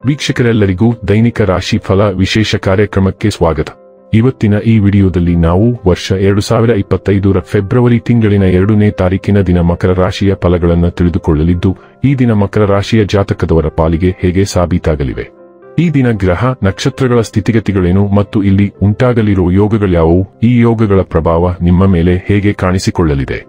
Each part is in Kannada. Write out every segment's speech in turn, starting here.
ವೀಕ್ಷಕರೆಲ್ಲರಿಗೂ ದೈನಿಕ ರಾಶಿ ಫಲ ವಿಶೇಷ ಕಾರ್ಯಕ್ರಮಕ್ಕೆ ಸ್ವಾಗತ. ಇವತ್ತಿನ ಈ ವಿಡಿಯೋದಲ್ಲಿ ನಾವು ವರ್ಷ 2025ರ ಫೆಬ್ರವರಿ ತಿಂಗಳಿನ 2ನೇ ತಾರೀಕಿನ ದಿನ ಮಕರ ರಾಶಿಯ ಫಲಗಳನ್ನು ತಿಳಿದುಕೊಳ್ಳಲಿದ್ದು, ಈ ದಿನ ಮಕರ ರಾಶಿಯ ಜಾತಕದವರ ಪಾಲಿಗೆ ಹೇಗೆ ಸಾಬೀತಾಗಲಿವೆ, ಈ ದಿನ ಗ್ರಹ ನಕ್ಷತ್ರಗಳ ಸ್ಥಿತಿಗತಿಗಳೇನು ಮತ್ತು ಇಲ್ಲಿ ಉಂಟಾಗಲಿರುವ ಯೋಗಗಳ್ಯಾವುವು, ಈ ಯೋಗಗಳ ಪ್ರಭಾವ ನಿಮ್ಮ ಮೇಲೆ ಹೇಗೆ ಕಾಣಿಸಿಕೊಳ್ಳಲಿದೆ,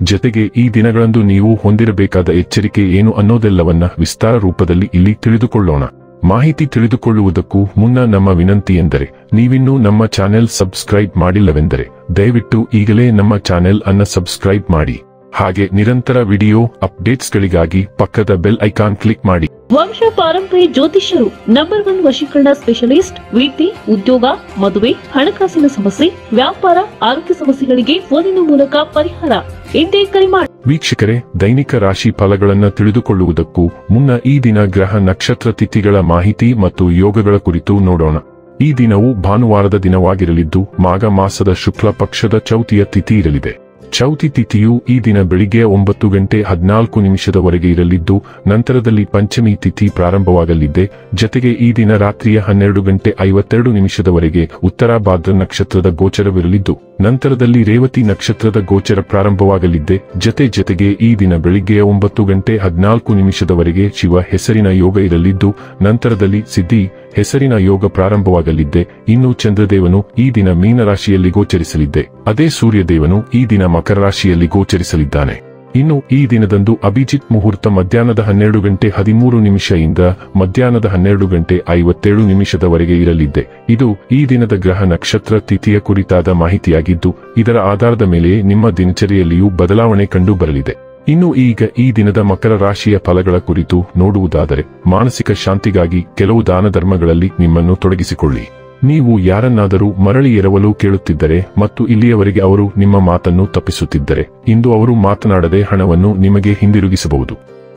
ಜತೆಗೆ ಈ ದಿನಗಳಂದು ನೀವು ಹೊಂದಿರಬೇಕಾದ ಎಚ್ಚರಿಕೆ ಏನು ಅನ್ನೋದೆಲ್ಲವನ್ನ ವಿಸ್ತಾರ ರೂಪದಲ್ಲಿ ಇಲ್ಲಿ ತಿಳಿದುಕೊಳ್ಳೋಣ. ಮಾಹಿತಿ ತಿಳಿದುಕೊಳ್ಳುವುದಕ್ಕೂ ಮುನ್ನ ನಮ್ಮ ವಿನಂತಿ ಎಂದರೆ, ನೀವಿನ್ನೂ ನಮ್ಮ ಚಾನೆಲ್ ಸಬ್ಸ್ಕ್ರೈಬ್ ಮಾಡಿಲ್ಲವೆಂದರೆ ದಯವಿಟ್ಟು ಈಗಲೇ ನಮ್ಮ ಚಾನೆಲ್ ಅನ್ನು ಸಬ್ಸ್ಕ್ರೈಬ್ ಮಾಡಿ. ಹಾಗೆ ನಿರಂತರ ವಿಡಿಯೋ ಅಪ್ಡೇಟ್ಸ್ಗಳಿಗಾಗಿ ಪಕ್ಕದ ಬೆಲ್ ಐಕಾನ್ ಕ್ಲಿಕ್ ಮಾಡಿ. ವಂಶ ಪಾರಂಪರ್ಯ ಜ್ಯೋತಿಷ್ಯರು ನಂಬರ್ 1 ವಶೀಕರಣ ಸ್ಪೆಷಲಿಸ್ಟ್. ವೃತ್ತಿ, ಉದ್ಯೋಗ, ಮದುವೆ, ಹಣಕಾಸಿನ ಸಮಸ್ಯೆ, ವ್ಯಾಪಾರ, ಆರೋಗ್ಯ ಸಮಸ್ಯೆಗಳಿಗೆ ಫೋನಿನ ಮೂಲಕ ಪರಿಹಾರ. ಇಂದೇ ಕರೆ ಮಾಡಿ. ವೀಕ್ಷಕರೇ, ದೈನಿಕ ರಾಶಿ ಫಲಗಳನ್ನು ತಿಳಿದುಕೊಳ್ಳುವುದಕ್ಕೂ ಮುನ್ನ ಈ ದಿನ ಗ್ರಹ ನಕ್ಷತ್ರ ತಿಥಿಗಳ ಮಾಹಿತಿ ಮತ್ತು ಯೋಗಗಳ ಕುರಿತು ನೋಡೋಣ. ಈ ದಿನವು ಭಾನುವಾರದ ದಿನವಾಗಿರಲಿದ್ದು, ಮಾಘ ಮಾಸದ ಶುಕ್ಲ ಪಕ್ಷದ ಚೌತಿಯ ತಿಥಿ ಇರಲಿದೆ. ಚೌತಿ ತಿಥಿಯು ಈ ದಿನ ಬೆಳಿಗ್ಗೆ 9:14 ಇರಲಿದ್ದು, ನಂತರದಲ್ಲಿ ಪಂಚಮಿ ತಿಥಿ ಪ್ರಾರಂಭವಾಗಲಿದೆ. ಜತೆಗೆ ಈ ದಿನ ರಾತ್ರಿಯ 12:52 ಉತ್ತರ ಭಾದ್ರ ನಕ್ಷತ್ರದ ಗೋಚರವಿರಲಿದ್ದು, ನಂತರದಲ್ಲಿ ರೇವತಿ ನಕ್ಷತ್ರದ ಗೋಚರ ಪ್ರಾರಂಭವಾಗಲಿದೆ. ಜತೆಗೆ ಈ ದಿನ ಬೆಳಿಗ್ಗೆ 9:14 ಶಿವ ಹೆಸರಿನ ಯೋಗ ಇರಲಿದ್ದು, ನಂತರದಲ್ಲಿ ಸಿದ್ಧಿ ಹೆಸರಿನ ಯೋಗ ಪ್ರಾರಂಭವಾಗಲಿದೆ. ಇನ್ನು ಚಂದ್ರದೇವನು ಈ ದಿನ ಮೀನರಾಶಿಯಲ್ಲಿ ಗೋಚರಿಸಲಿದೆ. ಅದೇ ಸೂರ್ಯದೇವನು ಈ ದಿನ ಮಕರ ರಾಶಿಯಲ್ಲಿ ಗೋಚರಿಸಲಿದ್ದಾನೆ. ಇನ್ನು ಈ ದಿನದಂದು ಅಭಿಜಿತ್ ಮುಹೂರ್ತ ಮಧ್ಯಾಹ್ನದ 12:13 ಇಂದ ಮಧ್ಯಾಹ್ನದ 12:57 ಇರಲಿದೆ. ಇದು ಈ ದಿನದ ಗ್ರಹ ನಕ್ಷತ್ರ ತಿಥಿಯ ಕುರಿತಾದ ಮಾಹಿತಿಯಾಗಿದ್ದು, ಇದರ ಆಧಾರದ ಮೇಲೆ ನಿಮ್ಮ ದಿನಚರಿಯಲ್ಲಿಯೂ ಬದಲಾವಣೆ ಕಂಡು ಬರಲಿದೆ. ಇನ್ನು ಈಗ ಈ ದಿನದ ಮಕರ ರಾಶಿಯ ಫಲಗಳ ಕುರಿತು ನೋಡುವುದಾದರೆ, ಮಾನಸಿಕ ಶಾಂತಿಗಾಗಿ ಕೆಲವು ದಾನ ಧರ್ಮಗಳಲ್ಲಿ ನಿಮ್ಮನ್ನು ತೊಡಗಿಸಿಕೊಳ್ಳಿ. ನೀವು ಯಾರನ್ನಾದರೂ ಮರಳಿ ಎರವಲು ಕೇಳುತ್ತಿದ್ದರೆ ಮತ್ತು ಇಲ್ಲಿಯವರೆಗೆ ಅವರು ನಿಮ್ಮ ಮಾತನ್ನು ತಪ್ಪಿಸುತ್ತಿದ್ದರೆ, ಇಂದು ಅವರು ಮಾತನಾಡದೆ ಹಣವನ್ನು ನಿಮಗೆ ಹಿಂದಿರುಗಿಸಬಹುದು.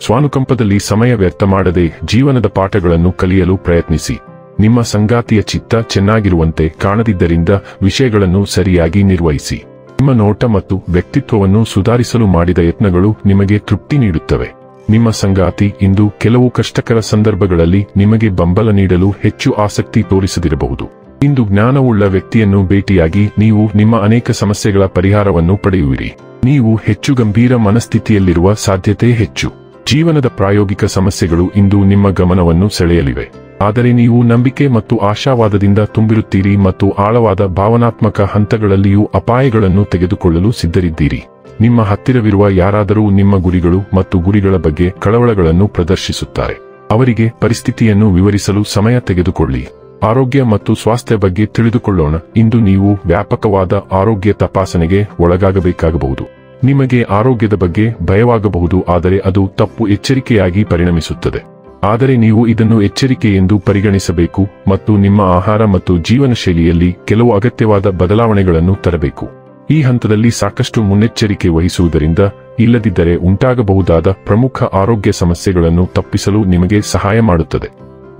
ಸ್ವಾನುಕಂಪದಲ್ಲಿ ಸಮಯ ವ್ಯರ್ಥ ಮಾಡದೆ ಜೀವನದ ಪಾಠಗಳನ್ನು ಕಲಿಯಲು ಪ್ರಯತ್ನಿಸಿ. ನಿಮ್ಮ ಸಂಗಾತಿಯ ಚಿತ್ತ ಚೆನ್ನಾಗಿರುವಂತೆ ಕಾಣದಿದ್ದರಿಂದ ವಿಷಯಗಳನ್ನು ಸರಿಯಾಗಿ ನಿರ್ವಹಿಸಿ. ನಿಮ್ಮ ನೋಟ ಮತ್ತು ವ್ಯಕ್ತಿತ್ವವನ್ನು ಸುಧಾರಿಸಲು ಮಾಡಿದ ಯತ್ನಗಳು ನಿಮಗೆ ತೃಪ್ತಿ ನೀಡುತ್ತವೆ. ನಿಮ್ಮ ಸಂಗಾತಿ ಇಂದು ಕೆಲವು ಕಷ್ಟಕರ ಸಂದರ್ಭಗಳಲ್ಲಿ ನಿಮಗೆ ಬೆಂಬಲ ನೀಡಲು ಹೆಚ್ಚು ಆಸಕ್ತಿ ತೋರಿಸದಿರಬಹುದು. ಇಂದು ಜ್ಞಾನವುಳ್ಳ ವ್ಯಕ್ತಿಯನ್ನು ಭೇಟಿಯಾಗಿ ನೀವು ನಿಮ್ಮ ಅನೇಕ ಸಮಸ್ಯೆಗಳ ಪರಿಹಾರವನ್ನು ಪಡೆಯುವಿರಿ. ನೀವು ಹೆಚ್ಚು ಗಂಭೀರ ಮನಸ್ಥಿತಿಯಲ್ಲಿರುವ ಸಾಧ್ಯತೆ ಹೆಚ್ಚು. ಜೀವನದ ಪ್ರಾಯೋಗಿಕ ಸಮಸ್ಯೆಗಳು ಇಂದು ನಿಮ್ಮ ಗಮನವನ್ನು ಸೆಳೆಯಲಿವೆ. ಆದರೆ ನೀವು ನಂಬಿಕೆ ಮತ್ತು ಆಶಾವಾದದಿಂದ ತುಂಬಿರುತ್ತೀರಿ ಮತ್ತು ಆಳವಾದ ಭಾವನಾತ್ಮಕ ಹಂತಗಳಲ್ಲಿಯೂ ಅಪಾಯಗಳನ್ನು ತೆಗೆದುಕೊಳ್ಳಲು ಸಿದ್ಧರಿದ್ದೀರಿ. ನಿಮ್ಮ ಹತ್ತಿರವಿರುವ ಯಾರಾದರೂ ನಿಮ್ಮ ಗುರಿಗಳು ಮತ್ತು ಗುರಿಗಳ ಬಗ್ಗೆ ಕಳವಳಗಳನ್ನು ಪ್ರದರ್ಶಿಸುತ್ತಾರೆ. ಅವರಿಗೆ ಪರಿಸ್ಥಿತಿಯನ್ನು ವಿವರಿಸಲು ಸಮಯ ತೆಗೆದುಕೊಳ್ಳಿ. ಆರೋಗ್ಯ ಮತ್ತು ಸ್ವಾಸ್ಥ್ಯ ಬಗ್ಗೆ ತಿಳಿದುಕೊಳ್ಳೋಣ. ಇಂದು ನೀವು ವ್ಯಾಪಕವಾದ ಆರೋಗ್ಯ ತಪಾಸಣೆಗೆ ಒಳಗಾಗಬೇಕಾಗಬಹುದು. ನಿಮಗೆ ಆರೋಗ್ಯದ ಬಗ್ಗೆ ಭಯವಾಗಬಹುದು, ಆದರೆ ಅದು ತಪ್ಪು ಎಚ್ಚರಿಕೆಯಾಗಿ ಪರಿಣಮಿಸುತ್ತದೆ. ಆದರೆ ನೀವು ಇದನ್ನು ಎಚ್ಚರಿಕೆ ಎಂದು ಪರಿಗಣಿಸಬೇಕು ಮತ್ತು ನಿಮ್ಮ ಆಹಾರ ಮತ್ತು ಜೀವನ ಶೈಲಿಯಲ್ಲಿ ಕೆಲವು ಅಗತ್ಯವಾದ ಬದಲಾವಣೆಗಳನ್ನು ತರಬೇಕು. ಈ ಹಂತದಲ್ಲಿ ಸಾಕಷ್ಟು ಮುನ್ನೆಚ್ಚರಿಕೆ ವಹಿಸುವುದರಿಂದ ಇಲ್ಲದಿದ್ದರೆ ಉಂಟಾಗಬಹುದಾದ ಪ್ರಮುಖ ಆರೋಗ್ಯ ಸಮಸ್ಯೆಗಳನ್ನು ತಪ್ಪಿಸಲು ನಿಮಗೆ ಸಹಾಯ ಮಾಡುತ್ತದೆ.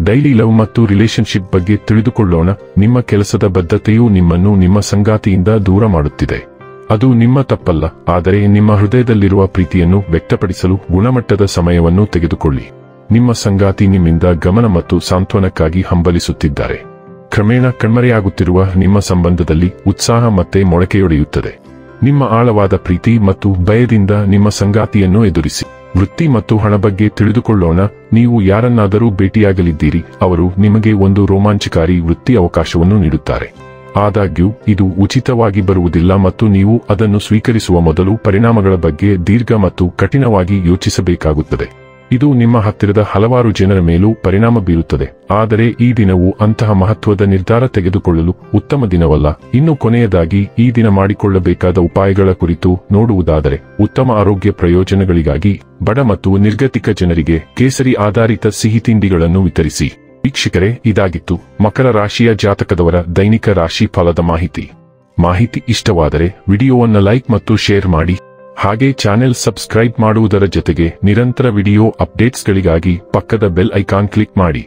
ಡೈಲಿ ಲವ್ ಮತ್ತು ರಿಲೇಶನ್ಶಿಪ್ ಬಗ್ಗೆ ತಿಳಿದುಕೊಳ್ಳೋಣ. ನಿಮ್ಮ ಕೆಲಸದ ಬದ್ಧತೆಯು ನಿಮ್ಮನ್ನು ನಿಮ್ಮ ಸಂಗಾತಿಯಿಂದ ದೂರ ಮಾಡುತ್ತಿದೆ. ಅದು ನಿಮ್ಮ ತಪ್ಪಲ್ಲ, ಆದರೆ ನಿಮ್ಮ ಹೃದಯದಲ್ಲಿರುವ ಪ್ರೀತಿಯನ್ನು ವ್ಯಕ್ತಪಡಿಸಲು ಗುಣಮಟ್ಟದ ಸಮಯವನ್ನು ತೆಗೆದುಕೊಳ್ಳಿ. ನಿಮ್ಮ ಸಂಗಾತಿ ನಿಮ್ಮಿಂದ ಗಮನ ಮತ್ತು ಸಾಂತ್ವನಕ್ಕಾಗಿ ಹಂಬಲಿಸುತ್ತಿದ್ದಾರೆ. ಕ್ರಮೇಣ ಕಣ್ಮರೆಯಾಗುತ್ತಿರುವ ನಿಮ್ಮ ಸಂಬಂಧದಲ್ಲಿ ಉತ್ಸಾಹ ಮತ್ತೆ ಮೊಳಕೆಯೊಡೆಯುತ್ತದೆ. ನಿಮ್ಮ ಆಳವಾದ ಪ್ರೀತಿ ಮತ್ತು ಭಯದಿಂದ ನಿಮ್ಮ ಸಂಗಾತಿಯನ್ನು ಎದುರಿಸಿ. ವೃತ್ತಿ ಮತ್ತು ಹಣ ಬಗ್ಗೆ ತಿಳಿದುಕೊಳ್ಳೋಣ. ನೀವು ಯಾರನ್ನಾದರೂ ಭೇಟಿಯಾಗಲಿದ್ದೀರಿ. ಅವರು ನಿಮಗೆ ಒಂದು ರೋಮಾಂಚಕಾರಿ ವೃತ್ತಿ ಅವಕಾಶವನ್ನು ನೀಡುತ್ತಾರೆ. ಆದಾಗ್ಯೂ ಇದು ಉಚಿತವಾಗಿ ಬರುವುದಿಲ್ಲ ಮತ್ತು ನೀವು ಅದನ್ನು ಸ್ವೀಕರಿಸುವ ಮೊದಲು ಪರಿಣಾಮಗಳ ಬಗ್ಗೆ ದೀರ್ಘ ಮತ್ತು ಕಠಿಣವಾಗಿ ಯೋಚಿಸಬೇಕಾಗುತ್ತದೆ. ಇದು ನಿಮ್ಮ ಹತ್ತಿರದ ಹಲವಾರು ಜನರ ಮೇಲೂ ಪರಿಣಾಮ ಬೀರುತ್ತದೆ. ಆದರೆ ಈ ದಿನವು ಅಂತಹ ಮಹತ್ವದ ನಿರ್ಧಾರ ತೆಗೆದುಕೊಳ್ಳಲು ಉತ್ತಮ ದಿನವಲ್ಲ. ಇನ್ನು ಕೊನೆಯದಾಗಿ ಈ ದಿನ ಮಾಡಿಕೊಳ್ಳಬೇಕಾದ ಉಪಾಯಗಳ ಕುರಿತು ನೋಡುವುದಾದರೆ, ಉತ್ತಮ ಆರೋಗ್ಯ ಪ್ರಯೋಜನಗಳಿಗಾಗಿ ಬಡ ಮತ್ತು ನಿರ್ಗತಿಕ ಜನರಿಗೆ ಕೇಸರಿ ಆಧಾರಿತ ಸಿಹಿ ತಿಂಡಿಗಳನ್ನು ವಿತರಿಸಿ. ವೀಕ್ಷಕರೇ, ಇದಾಗಿತ್ತು ಮಕರ ರಾಶಿಯ ಜಾತಕದವರ ದೈನಿಕ ರಾಶಿ ಫಲದ ಮಾಹಿತಿ ಇಷ್ಟವಾದರೆ ವಿಡಿಯೋವನ್ನು ಲೈಕ್ ಮತ್ತು ಶೇರ್ ಮಾಡಿ. ಹಾಗೆ ಚಾನೆಲ್ ಸಬ್ಸ್ಕ್ರೈಬ್ ಮಾಡುವುದರ ಜೊತೆಗೆ ನಿರಂತರ ವಿಡಿಯೋ ಅಪ್ಡೇಟ್ಸ್ಗಳಿಗಾಗಿ ಪಕ್ಕದ ಬೆಲ್ ಐಕಾನ್ ಕ್ಲಿಕ್ ಮಾಡಿ.